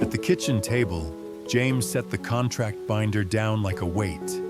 At the kitchen table, James set the contract binder down like a weight.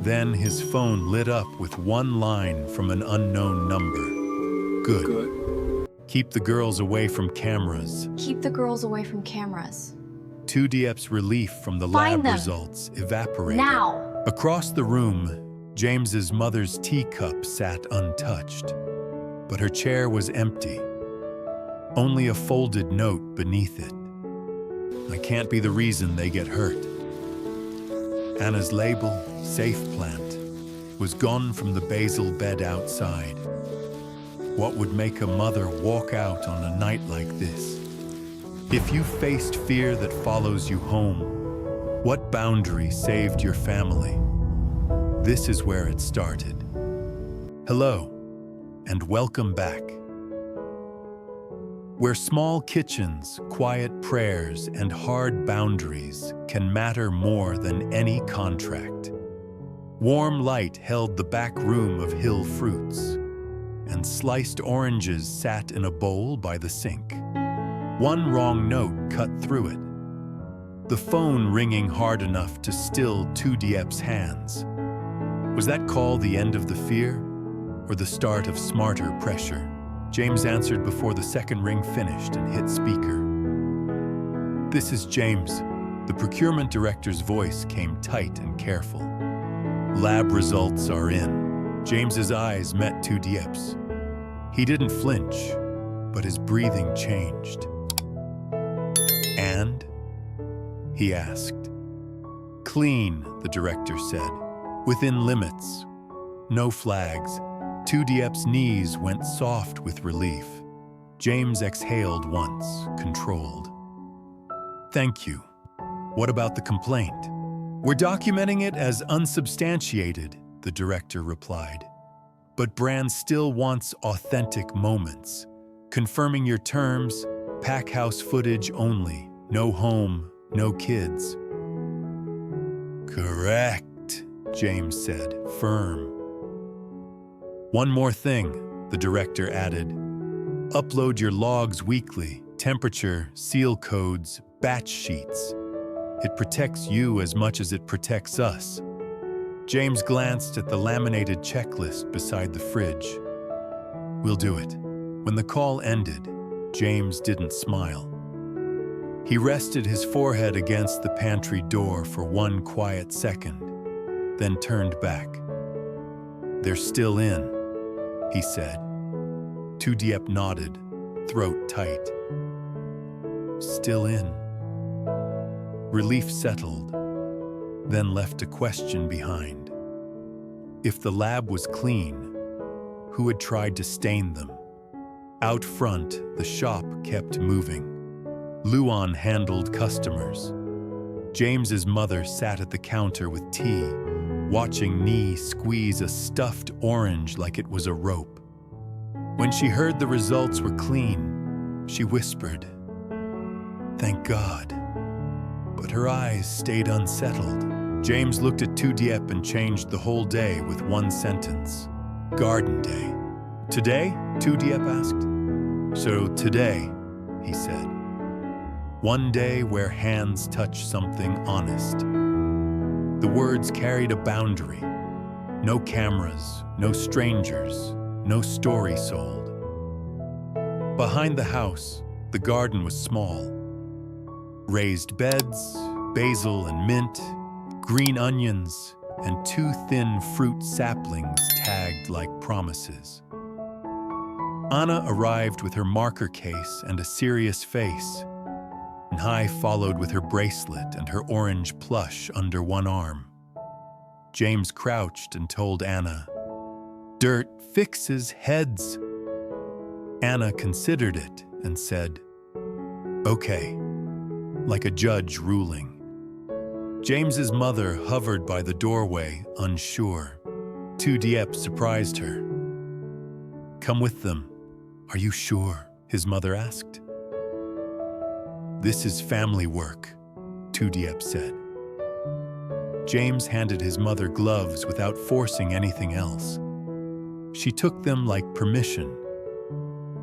Then his phone lit up with one line from an unknown number. Good. Keep the girls away from cameras. Keep the girls away from cameras. Diep's relief from the Find lab them. results evaporated. Now! Across the room, James's mother's teacup sat untouched, but her chair was empty. Only a folded note beneath it. I can't be the reason they get hurt. Anna's label, safe plant, was gone from the basil bed outside. What would make a mother walk out on a night like this? If you faced fear that follows you home, what boundary saved your family? This is where it started. Hello, and welcome back. Where small kitchens, quiet prayers, and hard boundaries can matter more than any contract. Warm light held the back room of Hill Fruits, and sliced oranges sat in a bowl by the sink. One wrong note cut through it. The phone ringing hard enough to still Diep's hands. Was that call the end of the fear, or the start of smarter pressure? James answered before the second ring finished and hit speaker. This is James. The procurement director's voice came tight and careful. Lab results are in. James's eyes met Diep's. He didn't flinch, but his breathing changed. And? He asked. Clean, the director said. Within limits. No flags. Diep's knees went soft with relief. James exhaled once, controlled. Thank you. What about the complaint? We're documenting it as unsubstantiated, the director replied. But Brand still wants authentic moments. Confirming your terms, pack house footage only. No home, no kids. Correct, James said, firm. One more thing, the director added. Upload your logs weekly, temperature, seal codes, batch sheets. It protects you as much as it protects us. James glanced at the laminated checklist beside the fridge. We'll do it. When the call ended, James didn't smile. He rested his forehead against the pantry door for one quiet second, then turned back. They're still in, he said. Diep nodded, throat tight. Still in. Relief settled, then left a question behind. If the lab was clean, who had tried to stain them? Out front, the shop kept moving. Luan handled customers. James's mother sat at the counter with tea, watching Nee squeeze a stuffed orange like it was a rope. When she heard the results were clean, she whispered, "Thank God." But her eyes stayed unsettled. James looked at Diep and changed the whole day with one sentence. Garden Day. Today? Diep asked. So today, he said. One day where hands touch something honest. The words carried a boundary. No cameras, no strangers, no story sold. Behind the house, the garden was small. Raised beds, basil and mint, green onions, and 2 thin fruit saplings tagged like promises. Anna arrived with her marker case and a serious face. Hai followed with her bracelet and her orange plush under one arm. James crouched and told Anna, "Dirt fixes heads." Anna considered it and said, "Okay," like a judge ruling. James's mother hovered by the doorway, unsure. Diep surprised her. "Come with them. Are you sure?" his mother asked. "This is family work," Diep said. James handed his mother gloves without forcing anything else. She took them like permission.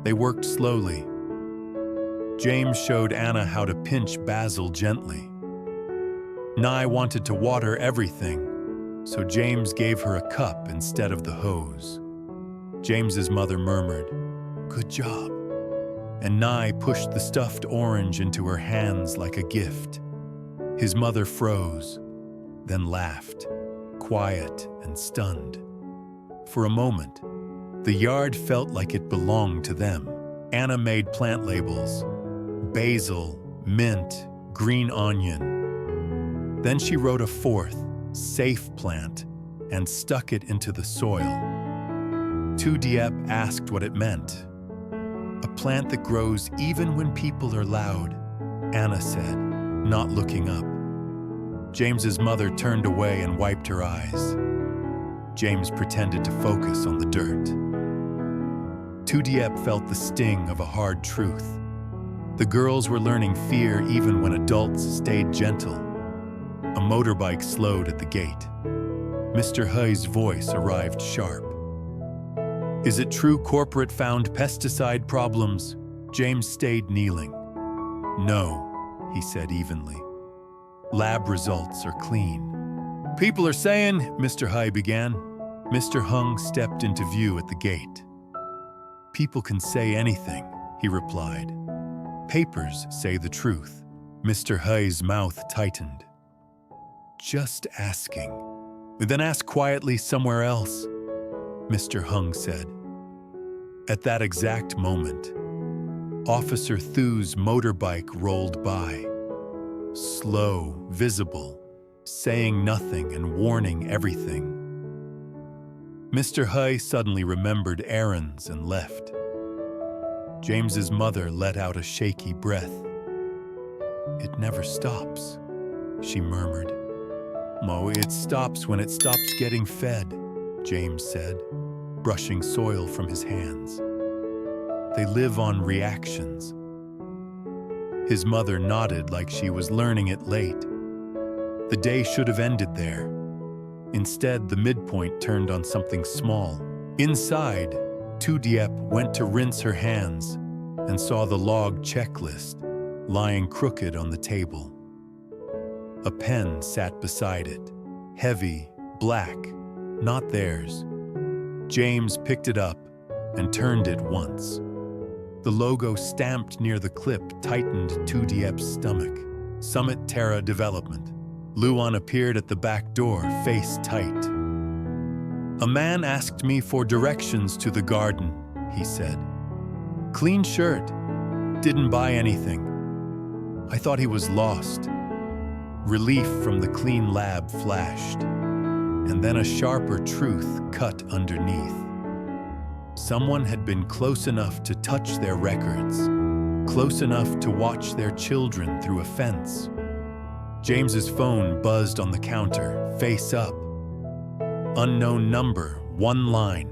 They worked slowly. James showed Anna how to pinch basil gently. Nye wanted to water everything, so James gave her a cup instead of the hose. James's mother murmured, "Good job," and Nye pushed the stuffed orange into her hands like a gift. His mother froze, then laughed, quiet and stunned. For a moment, the yard felt like it belonged to them. Anna made plant labels: basil, mint, green onion. Then she wrote a fourth, safe plant, and stuck it into the soil. Diep asked what it meant. "A plant that grows even when people are loud," Anna said, not looking up. James's mother turned away and wiped her eyes. James pretended to focus on the dirt. Diep felt the sting of a hard truth. The girls were learning fear even when adults stayed gentle. A motorbike slowed at the gate. Mr. Huy's voice arrived sharp. "Is it true corporate found pesticide problems?" James stayed kneeling. "No," he said evenly. "Lab results are clean." "People are saying," Mr. Huy began. Mr. Hung stepped into view at the gate. "People can say anything," he replied. "Papers say the truth." Mr. Huy's mouth tightened. "Just asking." "Then ask quietly somewhere else," Mr. Hung said. At that exact moment, Officer Thu's motorbike rolled by. Slow, visible, saying nothing and warning everything. Mr. Huy suddenly remembered errands and left. James's mother let out a shaky breath. "It never stops," she murmured. "Mo, it stops when it stops getting fed," James said, brushing soil from his hands. "They live on reactions." His mother nodded like she was learning it late. The day should have ended there. Instead, the midpoint turned on something small. Inside, Diep went to rinse her hands and saw the log checklist lying crooked on the table. A pen sat beside it, heavy, black, not theirs. James picked it up and turned it once. The logo stamped near the clip tightened Diep's stomach. Summit Terra Development. Luan appeared at the back door, face tight. "A man asked me for directions to the garden," he said. "Clean shirt. Didn't buy anything. I thought he was lost." Relief from the clean lab flashed, and then a sharper truth cut underneath. Someone had been close enough to touch their records, close enough to watch their children through a fence. James's phone buzzed on the counter, face up. Unknown number, one line.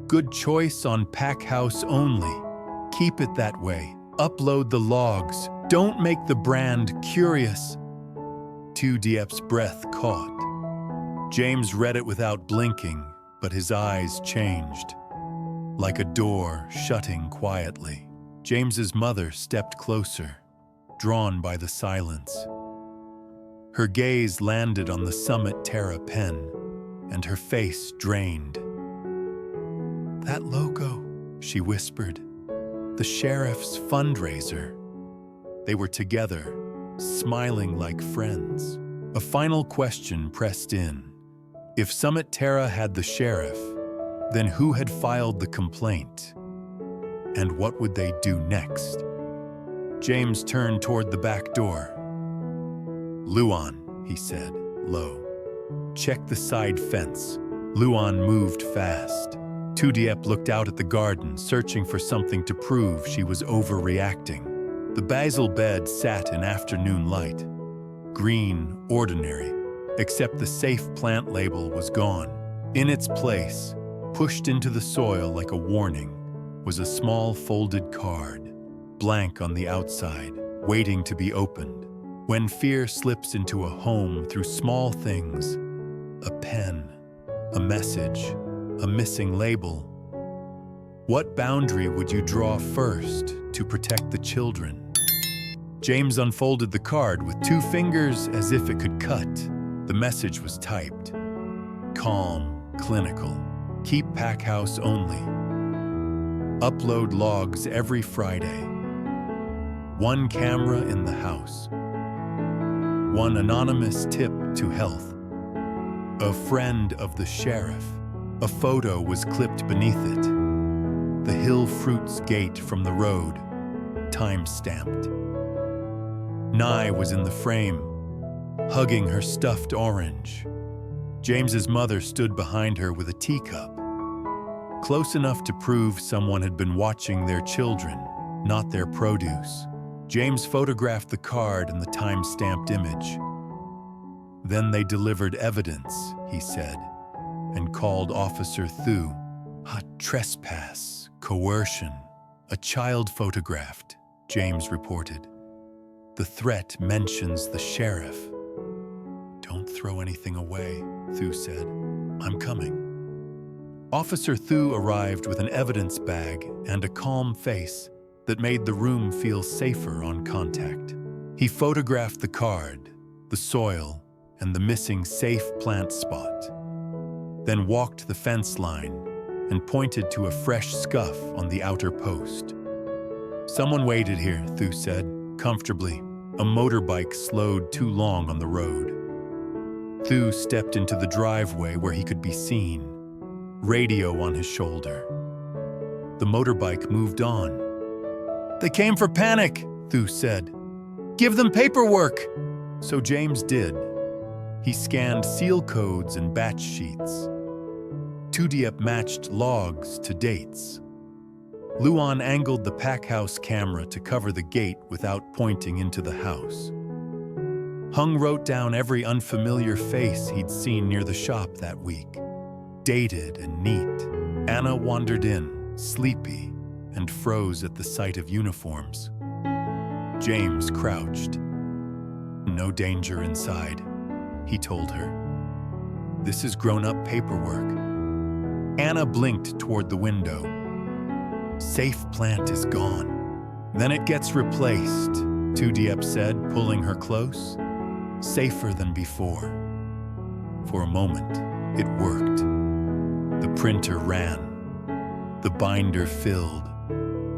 "Good choice on pack house only. Keep it that way. Upload the logs. Don't make the brand curious." Diep's breath caught. James read it without blinking, but his eyes changed. Like a door shutting quietly. James's mother stepped closer, drawn by the silence. Her gaze landed on the Summit Terra pen, and her face drained. "That logo," she whispered. "The sheriff's fundraiser." They were together, smiling like friends. A final question pressed in. If Summit Terra had the sheriff, then who had filed the complaint? And what would they do next? James turned toward the back door. "Luan," he said, low. "Check the side fence." Luan moved fast. Diep looked out at the garden, searching for something to prove she was overreacting. The basil bed sat in afternoon light. Green, ordinary, except the safe plant label was gone. In its place, pushed into the soil like a warning, was a small folded card, blank on the outside, waiting to be opened. When fear slips into a home through small things, a pen, a message, a missing label, What boundary would you draw first to protect the children? James unfolded the card with 2 fingers as if it could cut. The message was typed. Calm, clinical. Keep pack house only. Upload logs every Friday. 1 camera in the house. 1 anonymous tip to health. A friend of the sheriff. A photo was clipped beneath it. The Hill Fruits gate from the road. Time-stamped. Nye was in the frame, hugging her stuffed orange. James's mother stood behind her with a teacup, close enough to prove someone had been watching their children, not their produce. James photographed the card and the time-stamped image. Then they delivered evidence, he said, and called Officer Thu. A trespass, coercion, a child photographed, James reported. The threat mentions the sheriff. Don't throw anything away, Thu said. I'm coming. Officer Thu arrived with an evidence bag and a calm face that made the room feel safer on contact. He photographed the card, the soil, and the missing safe plant spot, then walked the fence line and pointed to a fresh scuff on the outer post. Someone waited here, Thu said, comfortably. A motorbike slowed too long on the road. Thu stepped into the driveway where he could be seen, radio on his shoulder. The motorbike moved on. They came for panic, Thu said. Give them paperwork. So James did. He scanned seal codes and batch sheets. Diep matched logs to dates. Luan angled the pack house camera to cover the gate without pointing into the house. Hung wrote down every unfamiliar face he'd seen near the shop that week. Dated and neat. Anna wandered in, sleepy, and froze at the sight of uniforms. James crouched. No danger inside, he told her. This is grown-up paperwork. Anna blinked toward the window. Safe plant is gone. Then it gets replaced, Diep said, pulling her close. Safer than before. For a moment, it worked. The printer ran. The binder filled.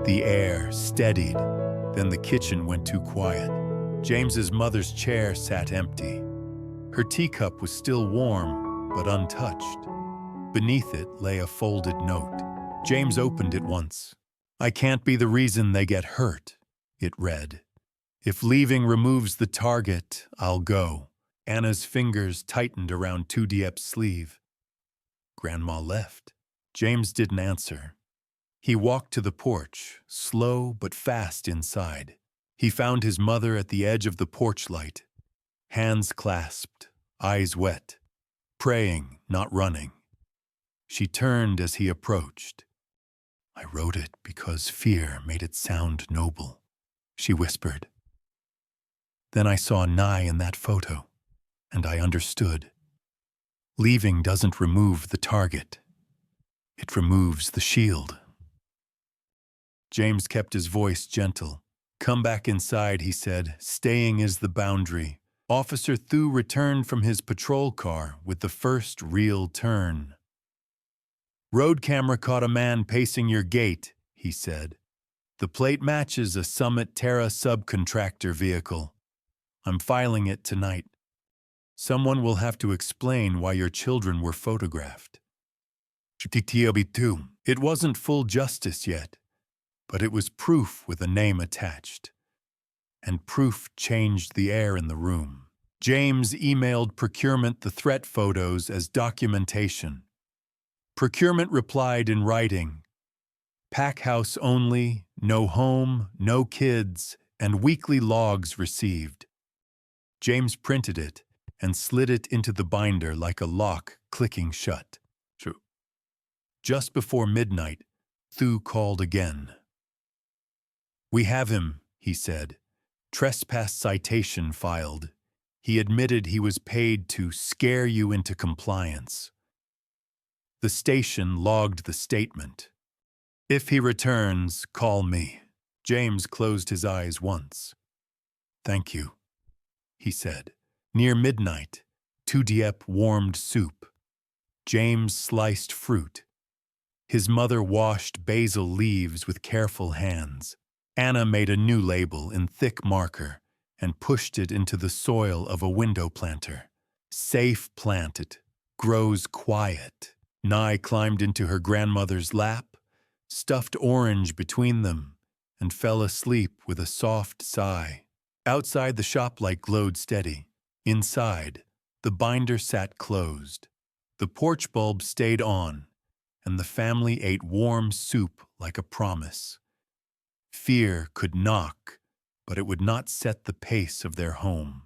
The air steadied. Then the kitchen went too quiet. James's mother's chair sat empty. Her teacup was still warm, but untouched. Beneath it lay a folded note. James opened it once. I can't be the reason they get hurt, it read. If leaving removes the target, I'll go. Anna's fingers tightened around Diep's sleeve. Grandma left. James didn't answer. He walked to the porch, slow but fast inside. He found his mother at the edge of the porch light, hands clasped, eyes wet, praying, not running. She turned as he approached. I wrote it because fear made it sound noble, she whispered. Then I saw Nye in that photo, and I understood. Leaving doesn't remove the target. It removes the shield. James kept his voice gentle. Come back inside, he said. Staying is the boundary. Officer Thu returned from his patrol car with the first real turn. Road camera caught a man pacing your gate, he said. The plate matches a Summit Terra subcontractor vehicle. I'm filing it tonight. Someone will have to explain why your children were photographed. It wasn't full justice yet, but it was proof with a name attached. And proof changed the air in the room. James emailed procurement the threat photos as documentation. Procurement replied in writing, pack house only, no home, no kids, and weekly logs received. James printed it and slid it into the binder like a lock clicking shut. Just before midnight, Thu called again. We have him, he said. Trespass citation filed. He admitted he was paid to scare you into compliance. The station logged the statement. If he returns, call me. James closed his eyes once. Thank you, he said. Near midnight, Diep warmed soup. James sliced fruit. His mother washed basil leaves with careful hands. Anna made a new label in thick marker and pushed it into the soil of a window planter. Safe planted, grows quiet. Nye climbed into her grandmother's lap, stuffed orange between them, and fell asleep with a soft sigh. Outside, the shop light glowed steady. Inside, the binder sat closed. The porch bulb stayed on, and the family ate warm soup like a promise. Fear could knock, but it would not set the pace of their home.